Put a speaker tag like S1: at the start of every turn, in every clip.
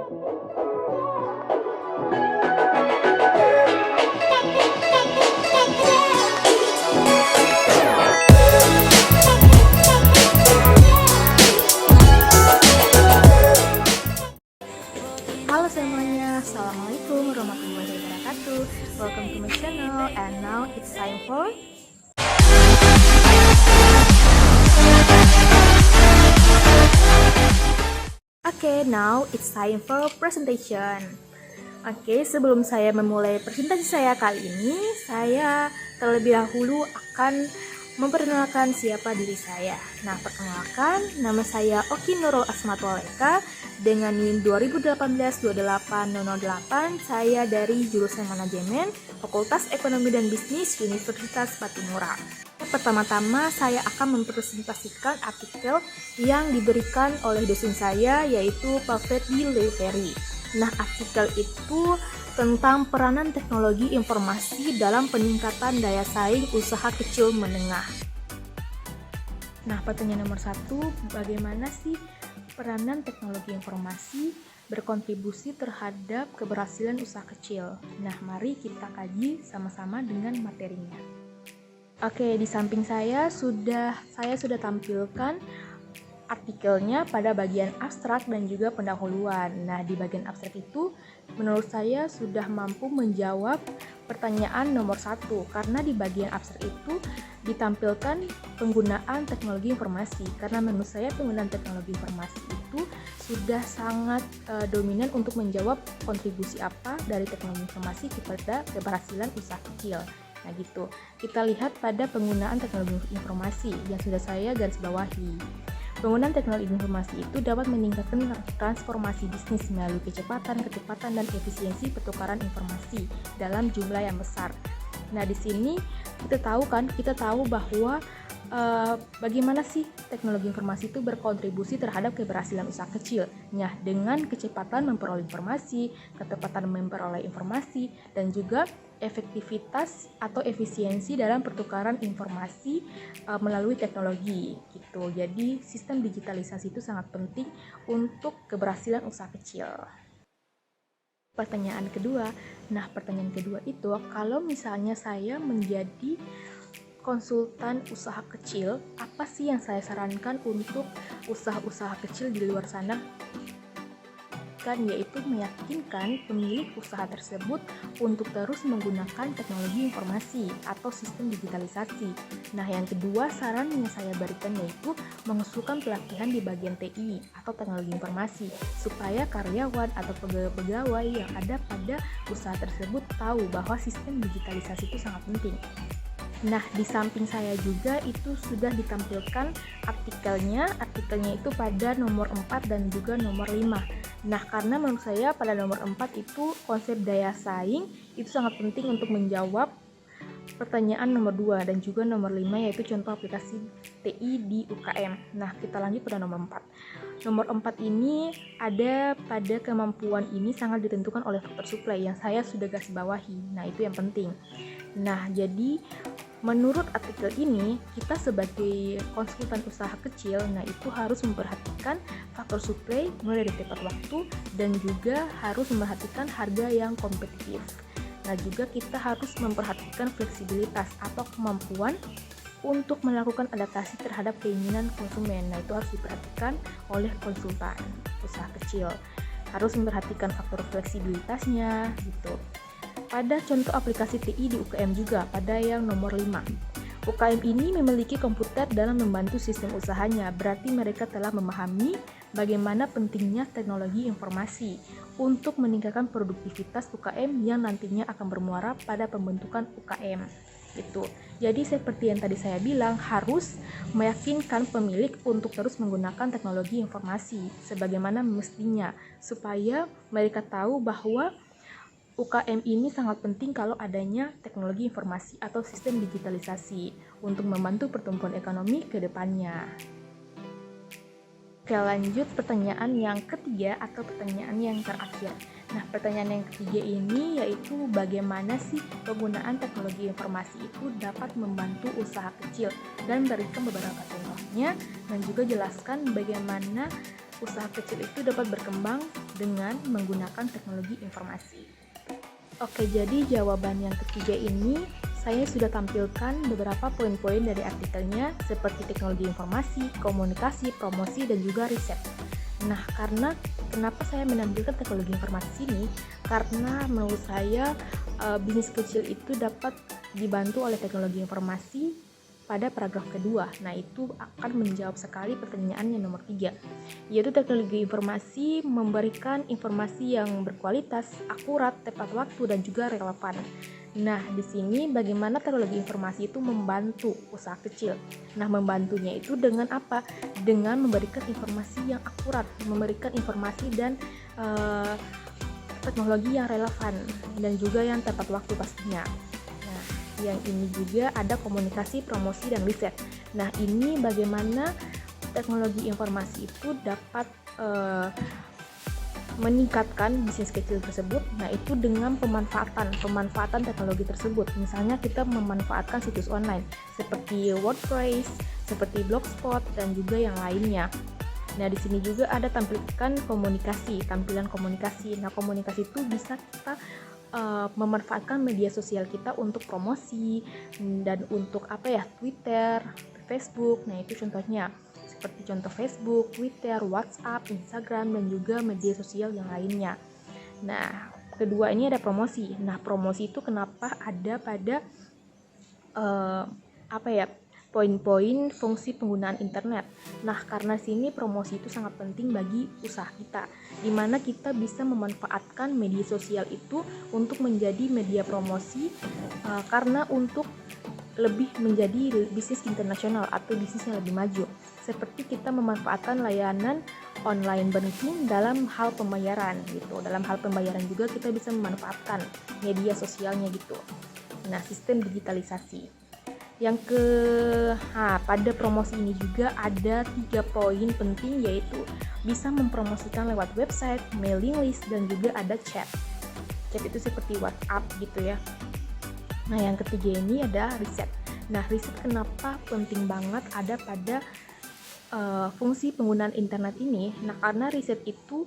S1: Halo semuanya, Assalamualaikum warahmatullahi wabarakatuh. Welcome to my channel, and now it's time for now it's time for presentation. Sebelum saya memulai presentasi saya kali ini, saya terlebih dahulu akan memperkenalkan siapa diri saya. Nah, perkenalkan, nama saya Oki Nurul Asmatuleka dengan NIM 2018-2808. Saya dari jurusan Manajemen, Fakultas Ekonomi dan Bisnis, Universitas Patimura. Pertama-tama saya akan mempresentasikan artikel yang diberikan oleh dosen saya, yaitu Pak Freddy Leveri. Nah, artikel itu tentang peranan teknologi informasi dalam peningkatan daya saing usaha kecil menengah. Nah, pertanyaan nomor 1, bagaimana sih peranan teknologi informasi berkontribusi terhadap keberhasilan usaha kecil? Nah, mari kita kaji sama-sama dengan materinya. Di samping saya sudah tampilkan artikelnya pada bagian abstrak dan juga pendahuluan. Nah, di bagian abstrak itu menurut saya sudah mampu menjawab pertanyaan nomor 1, karena di bagian abstrak itu ditampilkan penggunaan teknologi informasi. Karena menurut saya penggunaan teknologi informasi itu sudah sangat dominan untuk menjawab kontribusi apa dari teknologi informasi kepada keberhasilan usaha kecil. Nah gitu, kita lihat pada penggunaan teknologi informasi yang sudah saya garis bawahi. Penggunaan teknologi informasi itu dapat meningkatkan transformasi bisnis melalui kecepatan, dan efisiensi pertukaran informasi dalam jumlah yang besar. Nah, di sini kita tahu bahwa bagaimana sih teknologi informasi itu berkontribusi terhadap keberhasilan usaha kecil. Nah, dengan kecepatan memperoleh informasi, ketepatan memperoleh informasi, dan juga efektivitas atau efisiensi dalam pertukaran informasi melalui teknologi gitu. Jadi sistem digitalisasi itu sangat penting untuk keberhasilan usaha kecil. Pertanyaan kedua itu, kalau misalnya saya menjadi konsultan usaha kecil, apa sih yang saya sarankan untuk usaha-usaha kecil di luar sana? Yaitu meyakinkan pemilik usaha tersebut untuk terus menggunakan teknologi informasi atau sistem digitalisasi. Nah, yang kedua saran yang saya berikan yaitu mengusulkan pelatihan di bagian TI atau teknologi informasi supaya karyawan atau pegawai yang ada pada usaha tersebut tahu bahwa sistem digitalisasi itu sangat penting. Nah, di samping saya juga itu sudah ditampilkan artikelnya itu pada nomor 4 dan juga nomor 5. Nah, karena menurut saya pada nomor 4 itu konsep daya saing itu sangat penting untuk menjawab pertanyaan nomor 2 dan juga nomor 5, yaitu contoh aplikasi TI di UKM. Nah, kita lanjut pada nomor 4. Nomor 4 ini ada pada kemampuan ini sangat ditentukan oleh faktor supply yang saya sudah garis bawahi. Nah, itu yang penting. Nah, jadi menurut artikel ini, kita sebagai konsultan usaha kecil, nah itu harus memperhatikan faktor supply mulai dari tepat waktu dan juga harus memperhatikan harga yang kompetitif. Nah, juga kita harus memperhatikan fleksibilitas atau kemampuan untuk melakukan adaptasi terhadap keinginan konsumen. Nah, itu harus diperhatikan oleh konsultan usaha kecil. Harus memperhatikan faktor fleksibilitasnya gitu. Pada contoh aplikasi TI di UKM juga, pada yang nomor 5. UKM ini memiliki komputer dalam membantu sistem usahanya, berarti mereka telah memahami bagaimana pentingnya teknologi informasi untuk meningkatkan produktivitas UKM yang nantinya akan bermuara pada pembentukan UKM. Itu. Jadi seperti yang tadi saya bilang, harus meyakinkan pemilik untuk terus menggunakan teknologi informasi sebagaimana mestinya, supaya mereka tahu bahwa UKM ini sangat penting kalau adanya teknologi informasi atau sistem digitalisasi untuk membantu pertumbuhan ekonomi ke depannya. Oke, lanjut pertanyaan yang ketiga atau pertanyaan yang terakhir. Nah, pertanyaan yang ketiga ini yaitu bagaimana sih penggunaan teknologi informasi itu dapat membantu usaha kecil, dan berikan beberapa contohnya dan juga jelaskan bagaimana usaha kecil itu dapat berkembang dengan menggunakan teknologi informasi. Oke, jadi jawaban yang ketiga ini saya sudah tampilkan beberapa poin-poin dari artikelnya seperti teknologi informasi, komunikasi, promosi, dan juga riset. Nah, kenapa saya menampilkan teknologi informasi ini? Karena menurut saya bisnis kecil itu dapat dibantu oleh teknologi informasi pada paragraf kedua. Nah, itu akan menjawab sekali pertanyaan yang nomor 3, yaitu teknologi informasi memberikan informasi yang berkualitas, akurat, tepat waktu, dan juga relevan. Nah, di sini bagaimana teknologi informasi itu membantu usaha kecil. Nah, membantunya itu dengan apa? Dengan memberikan informasi yang akurat, memberikan informasi dan teknologi yang relevan dan juga yang tepat waktu pastinya. Nah, yang ini juga ada komunikasi, promosi, dan riset. Nah, ini bagaimana teknologi informasi itu dapat meningkatkan bisnis kecil tersebut. Nah, itu dengan pemanfaatan teknologi tersebut. Misalnya kita memanfaatkan situs online seperti WordPress, seperti Blogspot, dan juga yang lainnya. Nah, di sini juga ada tampilan komunikasi. Nah, komunikasi itu bisa kita memanfaatkan media sosial kita untuk promosi dan untuk Twitter, Facebook. Nah, itu contohnya. Seperti contoh Facebook, Twitter, WhatsApp, Instagram, dan juga media sosial yang lainnya. Nah, kedua ini ada promosi. Nah, promosi itu kenapa ada pada poin-poin fungsi penggunaan internet. Nah, karena sini promosi itu sangat penting bagi usaha kita, di mana kita bisa memanfaatkan media sosial itu untuk menjadi media promosi karena untuk lebih menjadi bisnis internasional atau bisnis yang lebih maju. Seperti kita memanfaatkan layanan online banking dalam hal pembayaran gitu. Dalam hal pembayaran juga kita bisa memanfaatkan media sosialnya gitu. Nah, sistem digitalisasi. Pada promosi ini juga ada 3 poin penting, yaitu bisa mempromosikan lewat website, mailing list, dan juga ada chat. Chat itu seperti WhatsApp gitu ya. Nah, yang ketiga ini ada riset. Nah, riset kenapa penting banget ada pada fungsi penggunaan internet ini? Nah, karena riset itu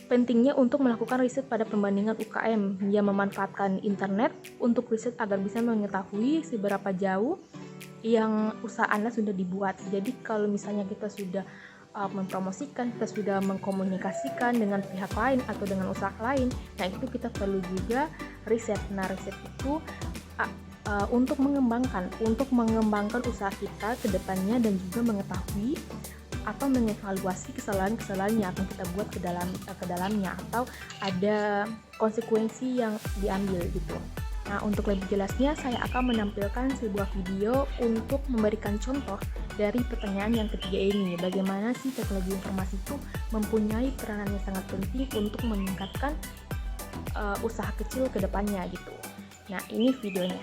S1: pentingnya untuk melakukan riset pada pembandingan UKM yang memanfaatkan internet untuk riset agar bisa mengetahui seberapa jauh yang usaha Anda sudah dibuat. Jadi kalau misalnya kita sudah mempromosikan, kita sudah mengkomunikasikan dengan pihak lain atau dengan usaha lain, nah itu kita perlu juga riset. Nah, riset itu untuk mengembangkan usaha kita ke depannya dan juga mengetahui atau mengevaluasi kesalahan-kesalahan yang akan kita buat ke dalamnya atau ada konsekuensi yang diambil gitu. Nah, untuk lebih jelasnya saya akan menampilkan sebuah video untuk memberikan contoh dari pertanyaan yang ketiga ini. Bagaimana sih teknologi informasi itu mempunyai peranan yang sangat penting untuk meningkatkan usaha kecil ke depannya gitu. Nah, ini videonya.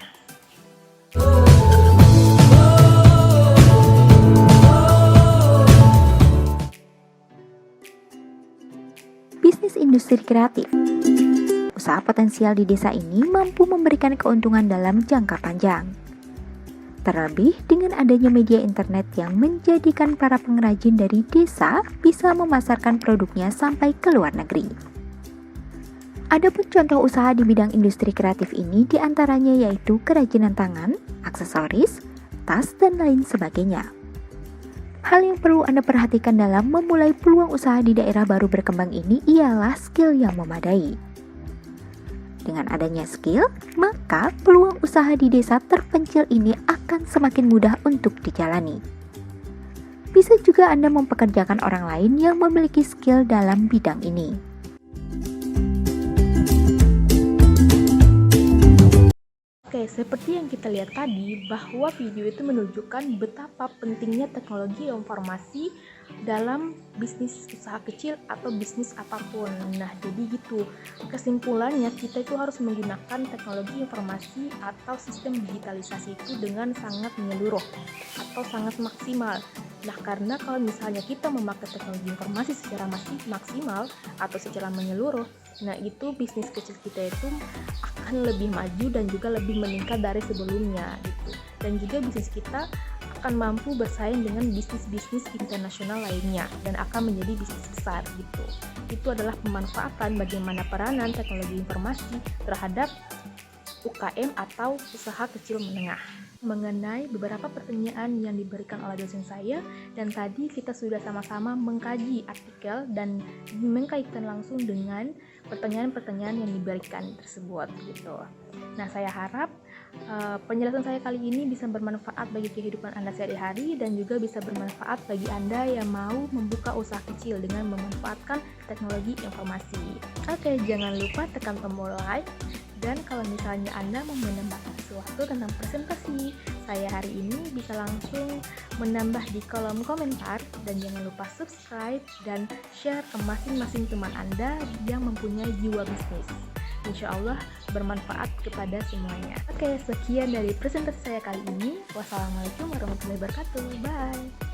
S2: Bisnis industri kreatif. Usaha potensial di desa ini mampu memberikan keuntungan dalam jangka panjang. Terlebih dengan adanya media internet yang menjadikan para pengrajin dari desa bisa memasarkan produknya sampai ke luar negeri. Adapun contoh usaha di bidang industri kreatif ini diantaranya yaitu kerajinan tangan, aksesoris, tas, dan lain sebagainya. Hal yang perlu Anda perhatikan dalam memulai peluang usaha di daerah baru berkembang ini ialah skill yang memadai. Dengan adanya skill, maka peluang usaha di desa terpencil ini akan semakin mudah untuk dijalani. Bisa juga Anda mempekerjakan orang lain yang memiliki skill dalam bidang ini.
S1: Oke, seperti yang kita lihat tadi, bahwa video itu menunjukkan betapa pentingnya teknologi informasi dalam bisnis usaha kecil atau bisnis apapun. Nah, jadi gitu. Kesimpulannya, kita itu harus menggunakan teknologi informasi atau sistem digitalisasi itu dengan sangat menyeluruh atau sangat maksimal. Nah, karena kalau misalnya kita memakai teknologi informasi secara maksimal atau secara menyeluruh, nah itu bisnis kecil kita itu akan lebih maju dan juga lebih meningkat dari sebelumnya gitu. Dan juga bisnis kita akan mampu bersaing dengan bisnis-bisnis internasional lainnya dan akan menjadi bisnis besar gitu. Itu adalah pemanfaatan bagaimana peranan teknologi informasi terhadap UKM atau usaha kecil menengah. Mengenai beberapa pertanyaan yang diberikan oleh dosen saya, dan tadi kita sudah sama-sama mengkaji artikel dan mengkaitkan langsung dengan pertanyaan-pertanyaan yang diberikan tersebut gitu. Nah, saya harap penjelasan saya kali ini bisa bermanfaat bagi kehidupan Anda sehari-hari dan juga bisa bermanfaat bagi Anda yang mau membuka usaha kecil dengan memanfaatkan teknologi informasi. Oke, jangan lupa tekan tombol like. Dan kalau misalnya Anda mau menambahkan sesuatu tentang presentasi saya hari ini, bisa langsung menambah di kolom komentar. Dan jangan lupa subscribe dan share ke masing-masing teman Anda yang mempunyai jiwa bisnis. Insya Allah bermanfaat kepada semuanya. Oke, sekian dari presentasi saya kali ini. Wassalamualaikum warahmatullahi wabarakatuh. Bye.